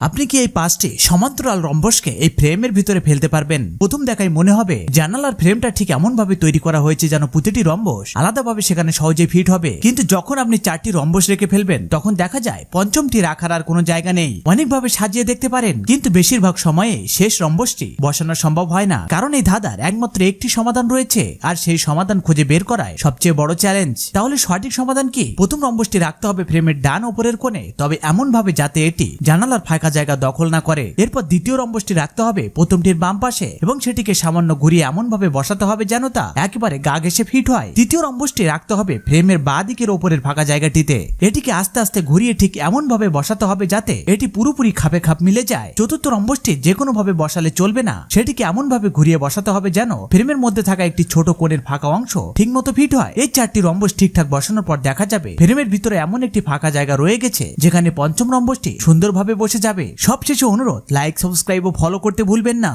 আপনি কি এই পাঁচটি সমান্তরাল রম্বসকে এই ফ্রেমের ভিতরে ফেলতে পারবেন? প্রথম দেখায় মনে হবে জানালার ফ্রেমটা ঠিক এমন ভাবে তৈরি করা হয়েছে যেন প্রতিটি রম্বস আলাদাভাবে সেখানে সহজে ফিট হবে, কিন্তু যখন আপনি চারটি রম্বস রেখে ফেলবেন তখন দেখা যায় পঞ্চমটি রাখার আর কোনো জায়গা নেই। অনেকভাবে সাজিয়ে দেখতে পারেন, কিন্তু বেশিরভাগ সময়ে শেষ রম্বসটি বসানো সম্ভব হয় না, কারণ এই ধাঁধার একমাত্র একটি সমাধান রয়েছে আর সেই সমাধান খুঁজে বের করায় সবচেয়ে বড় চ্যালেঞ্জ। তাহলে সঠিক সমাধান কি? প্রথম রম্বসটি রাখতে হবে ফ্রেমের ডান উপরের কোণে, তবে এমন ভাবে যাতে এটি জানালার ফাঁকা জায়গা দখল না করে। এরপর দ্বিতীয় রম্বসটি রাখতে হবে প্রথমটির বাম পাশে এবং সেটিকে সামান্য ঘুরিয়ে এমন ভাবে বসাতে হবে যেন তা একেবারে গা ঘেঁষে ফিট হয়। তৃতীয় রম্বসটি রাখতে হবে ফ্রেমের বাঁ দিকের উপরের ফাঁকা জায়গাটিতে। এটিকে আস্তে আস্তে ঘুরিয়ে ঠিক এমন ভাবে বসাতে হবে যাতে এটি পুরোপুরি খাপে খাপ মিলে যায়। চতুর্থ রম্বসটি যে কোনো ভাবে বসালে চলবে না, সেটিকে এমন ভাবে ঘুরিয়ে বসাতে হবে যেন ফ্রেমের মধ্যে থাকা একটি ছোট কোণের ফাঁকা অংশ ঠিক মতো ফিট হয়। এই চারটি রম্বস ঠিকঠাক বসানোর পর দেখা যাবে ফ্রেমের ভিতরে এমন একটি ফাঁকা জায়গা রয়ে গেছে যেখানে পঞ্চম রম্বসটি সুন্দরভাবে বসে যাবে। সবশেষে অনুরোধ, লাইক, সাবস্ক্রাইব ও ফলো করতে ভুলবেন না।